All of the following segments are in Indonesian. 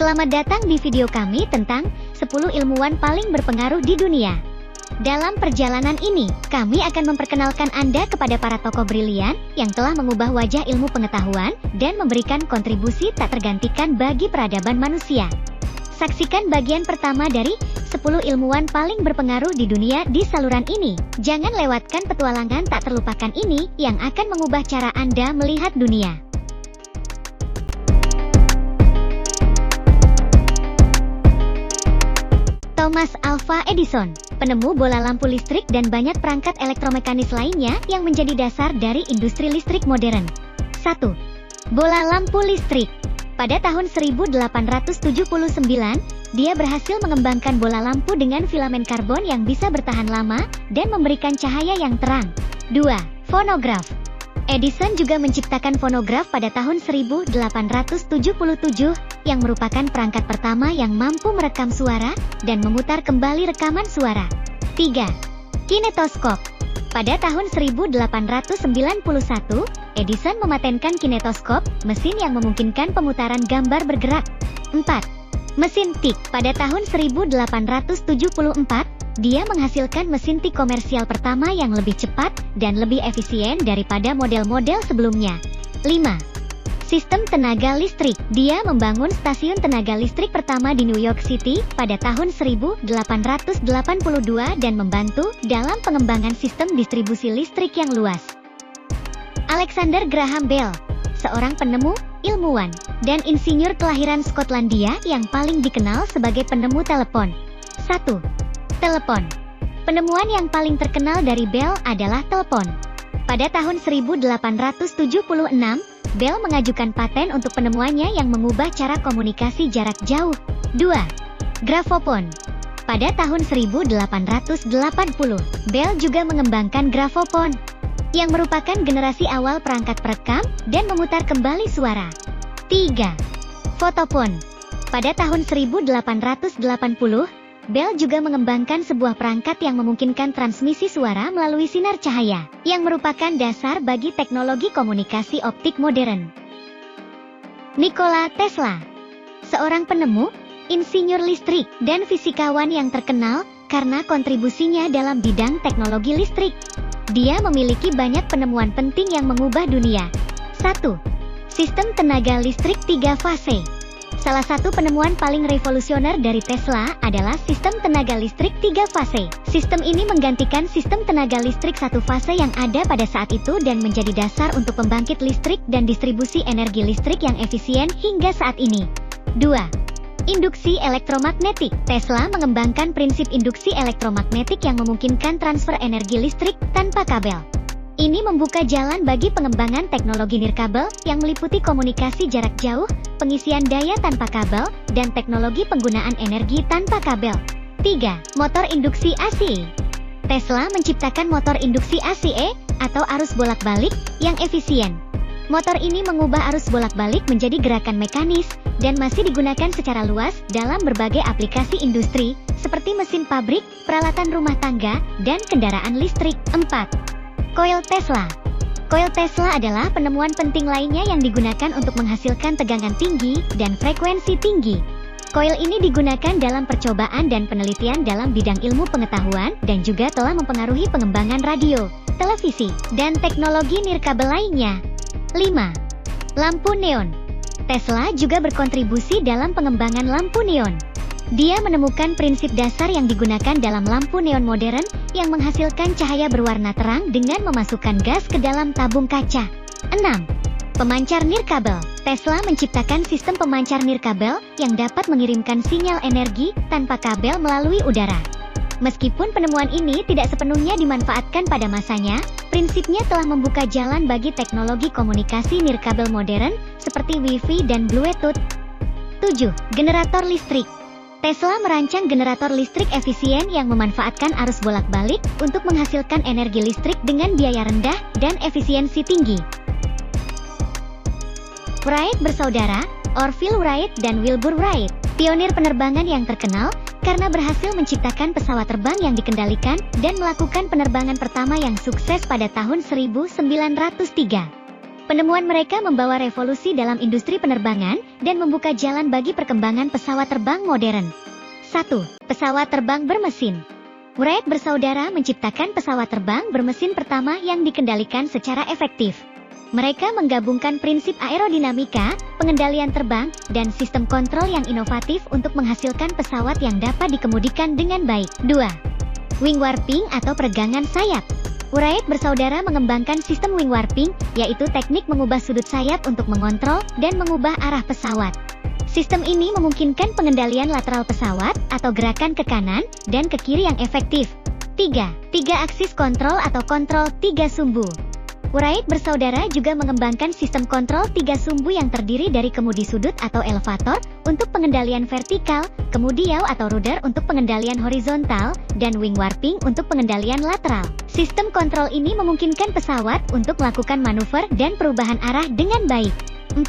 Selamat datang di video kami tentang 10 ilmuwan paling berpengaruh di dunia. Dalam perjalanan ini, kami akan memperkenalkan Anda kepada para tokoh brilian yang telah mengubah wajah ilmu pengetahuan dan memberikan kontribusi tak tergantikan bagi peradaban manusia. Saksikan bagian pertama dari 10 ilmuwan paling berpengaruh di dunia di saluran ini. Jangan lewatkan petualangan tak terlupakan ini yang akan mengubah cara Anda melihat dunia. Thomas Alva Edison, penemu bola lampu listrik dan banyak perangkat elektromekanis lainnya yang menjadi dasar dari industri listrik modern. 1. Bola lampu listrik. Pada tahun 1879, dia berhasil mengembangkan bola lampu dengan filamen karbon yang bisa bertahan lama dan memberikan cahaya yang terang. 2. Fonograf. Edison juga menciptakan fonograf pada tahun 1877 yang merupakan perangkat pertama yang mampu merekam suara dan memutar kembali rekaman suara. 3. Kinetoskop. Pada tahun 1891, Edison mematenkan kinetoskop, mesin yang memungkinkan pemutaran gambar bergerak. 4. Mesin tik. Pada tahun 1874, dia menghasilkan mesin tik komersial pertama yang lebih cepat dan lebih efisien daripada model-model sebelumnya. 5. Sistem tenaga listrik. Dia membangun stasiun tenaga listrik pertama di New York City pada tahun 1882 dan membantu dalam pengembangan sistem distribusi listrik yang luas. Alexander Graham Bell, seorang penemu, ilmuwan, dan insinyur kelahiran Skotlandia yang paling dikenal sebagai penemu telepon. 1. Telepon. Penemuan yang paling terkenal dari Bell adalah telepon. Pada tahun 1876, Bell mengajukan paten untuk penemuannya yang mengubah cara komunikasi jarak jauh. 2. Grafofon. Pada tahun 1880, Bell juga mengembangkan grafofon, yang merupakan generasi awal perangkat perekam dan memutar kembali suara. 3. Fotofon. Pada tahun 1880, Bell juga mengembangkan sebuah perangkat yang memungkinkan transmisi suara melalui sinar cahaya, yang merupakan dasar bagi teknologi komunikasi optik modern. Nikola Tesla, seorang penemu, insinyur listrik, dan fisikawan yang terkenal karena kontribusinya dalam bidang teknologi listrik. Dia memiliki banyak penemuan penting yang mengubah dunia. 1. Sistem tenaga listrik 3 fase. Salah satu penemuan paling revolusioner dari Tesla adalah sistem tenaga listrik 3 fase. Sistem ini menggantikan sistem tenaga listrik 1 fase yang ada pada saat itu dan menjadi dasar untuk pembangkit listrik dan distribusi energi listrik yang efisien hingga saat ini. 2. Induksi elektromagnetik. Tesla mengembangkan prinsip induksi elektromagnetik yang memungkinkan transfer energi listrik tanpa kabel. Ini membuka jalan bagi pengembangan teknologi nirkabel yang meliputi komunikasi jarak jauh, pengisian daya tanpa kabel, dan teknologi penggunaan energi tanpa kabel. 3. Motor induksi ACE. Tesla menciptakan motor induksi ACE atau arus bolak-balik yang efisien. Motor ini mengubah arus bolak-balik menjadi gerakan mekanis dan masih digunakan secara luas dalam berbagai aplikasi industri seperti mesin pabrik, peralatan rumah tangga, dan kendaraan listrik. 4. Koil Tesla. Koil Tesla adalah penemuan penting lainnya yang digunakan untuk menghasilkan tegangan tinggi dan frekuensi tinggi. Koil ini digunakan dalam percobaan dan penelitian dalam bidang ilmu pengetahuan dan juga telah mempengaruhi pengembangan radio, televisi, dan teknologi nirkabel lainnya. 5. Lampu neon. Tesla juga berkontribusi dalam pengembangan lampu neon. Dia menemukan prinsip dasar yang digunakan dalam lampu neon modern yang menghasilkan cahaya berwarna terang dengan memasukkan gas ke dalam tabung kaca. 6. Pemancar nirkabel. Tesla menciptakan sistem pemancar nirkabel yang dapat mengirimkan sinyal energi tanpa kabel melalui udara. Meskipun penemuan ini tidak sepenuhnya dimanfaatkan pada masanya, prinsipnya telah membuka jalan bagi teknologi komunikasi nirkabel modern seperti Wi-Fi dan Bluetooth. 7. Generator listrik. Tesla merancang generator listrik efisien yang memanfaatkan arus bolak-balik untuk menghasilkan energi listrik dengan biaya rendah dan efisiensi tinggi. Wright bersaudara, Orville Wright dan Wilbur Wright, pionir penerbangan yang terkenal karena berhasil menciptakan pesawat terbang yang dikendalikan dan melakukan penerbangan pertama yang sukses pada tahun 1903. Penemuan mereka membawa revolusi dalam industri penerbangan dan membuka jalan bagi perkembangan pesawat terbang modern. 1. Pesawat terbang bermesin. Wright bersaudara menciptakan pesawat terbang bermesin pertama yang dikendalikan secara efektif. Mereka menggabungkan prinsip aerodinamika, pengendalian terbang, dan sistem kontrol yang inovatif untuk menghasilkan pesawat yang dapat dikemudikan dengan baik. 2. Wing warping atau peregangan sayap. Wright bersaudara mengembangkan sistem wing warping, yaitu teknik mengubah sudut sayap untuk mengontrol dan mengubah arah pesawat. Sistem ini memungkinkan pengendalian lateral pesawat atau gerakan ke kanan dan ke kiri yang efektif. 3. Tiga aksis kontrol atau kontrol 3 sumbu. Wright bersaudara juga mengembangkan sistem kontrol 3 sumbu yang terdiri dari kemudi sudut atau elevator untuk pengendalian vertikal, kemudi yaw atau rudder untuk pengendalian horizontal, dan wing warping untuk pengendalian lateral. Sistem kontrol ini memungkinkan pesawat untuk melakukan manuver dan perubahan arah dengan baik. 4.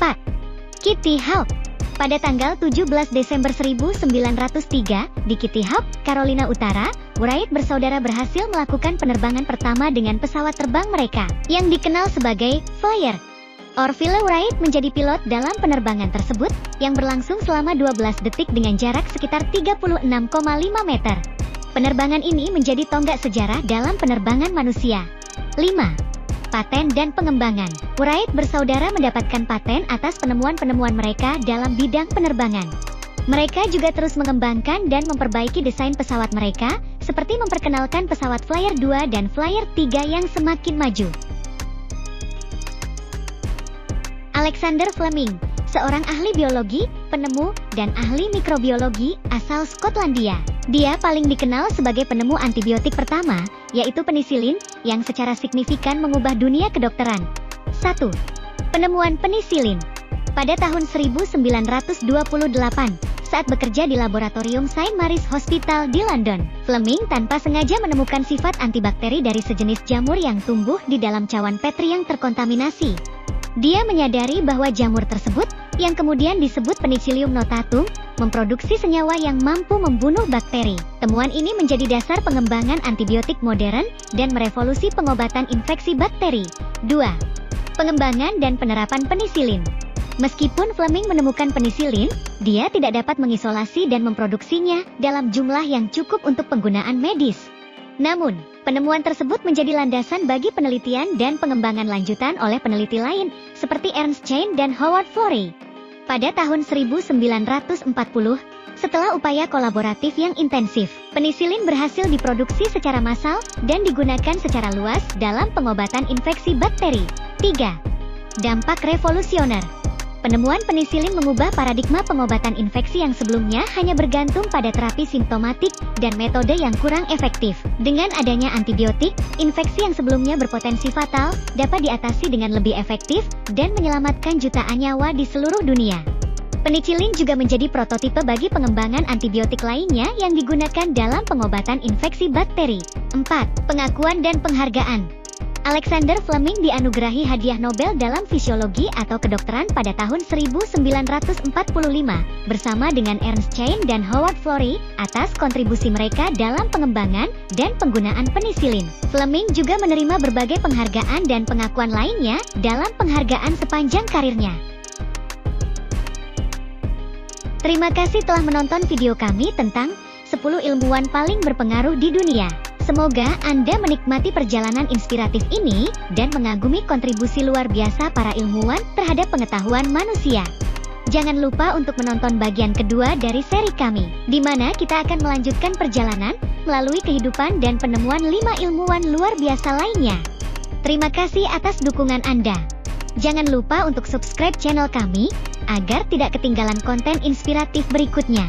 Kitty Hawk. Pada tanggal 17 Desember 1903, di Kitty Hawk, Carolina Utara, Wright bersaudara berhasil melakukan penerbangan pertama dengan pesawat terbang mereka, yang dikenal sebagai Flyer. Orville Wright menjadi pilot dalam penerbangan tersebut, yang berlangsung selama 12 detik dengan jarak sekitar 36,5 meter. Penerbangan ini menjadi tonggak sejarah dalam penerbangan manusia. 5. Paten dan pengembangan. Wright bersaudara mendapatkan paten atas penemuan-penemuan mereka dalam bidang penerbangan. Mereka juga terus mengembangkan dan memperbaiki desain pesawat mereka, seperti memperkenalkan pesawat Flyer 2 dan Flyer 3 yang semakin maju. Alexander Fleming, seorang ahli biologi, penemu, dan ahli mikrobiologi asal Skotlandia. Dia paling dikenal sebagai penemu antibiotik pertama, yaitu penisilin, yang secara signifikan mengubah dunia kedokteran. 1. Penemuan penisilin. Pada tahun 1928, saat bekerja di laboratorium St. Mary's Hospital di London, Fleming tanpa sengaja menemukan sifat antibakteri dari sejenis jamur yang tumbuh di dalam cawan Petri yang terkontaminasi. Dia menyadari bahwa jamur tersebut, yang kemudian disebut Penicillium notatum, memproduksi senyawa yang mampu membunuh bakteri. Temuan ini menjadi dasar pengembangan antibiotik modern dan merevolusi pengobatan infeksi bakteri. 2. Pengembangan dan penerapan penisilin. Meskipun Fleming menemukan penisilin, dia tidak dapat mengisolasi dan memproduksinya dalam jumlah yang cukup untuk penggunaan medis. Namun, penemuan tersebut menjadi landasan bagi penelitian dan pengembangan lanjutan oleh peneliti lain, seperti Ernst Chain dan Howard Florey. Pada tahun 1940, setelah upaya kolaboratif yang intensif, penisilin berhasil diproduksi secara massal dan digunakan secara luas dalam pengobatan infeksi bakteri. 3. Dampak revolusioner. Penemuan penisilin mengubah paradigma pengobatan infeksi yang sebelumnya hanya bergantung pada terapi simptomatik dan metode yang kurang efektif. Dengan adanya antibiotik, infeksi yang sebelumnya berpotensi fatal dapat diatasi dengan lebih efektif dan menyelamatkan jutaan nyawa di seluruh dunia. Penicillin juga menjadi prototipe bagi pengembangan antibiotik lainnya yang digunakan dalam pengobatan infeksi bakteri. 4. Pengakuan dan penghargaan. Alexander Fleming dianugerahi hadiah Nobel dalam fisiologi atau kedokteran pada tahun 1945 bersama dengan Ernst Chain dan Howard Florey atas kontribusi mereka dalam pengembangan dan penggunaan penisilin. Fleming juga menerima berbagai penghargaan dan pengakuan lainnya dalam penghargaan sepanjang karirnya. Terima kasih telah menonton video kami tentang 10 ilmuwan paling berpengaruh di dunia. Semoga Anda menikmati perjalanan inspiratif ini dan mengagumi kontribusi luar biasa para ilmuwan terhadap pengetahuan manusia. Jangan lupa untuk menonton bagian kedua dari seri kami, di mana kita akan melanjutkan perjalanan melalui kehidupan dan penemuan 5 ilmuwan luar biasa lainnya. Terima kasih atas dukungan Anda. Jangan lupa untuk subscribe channel kami, agar tidak ketinggalan konten inspiratif berikutnya.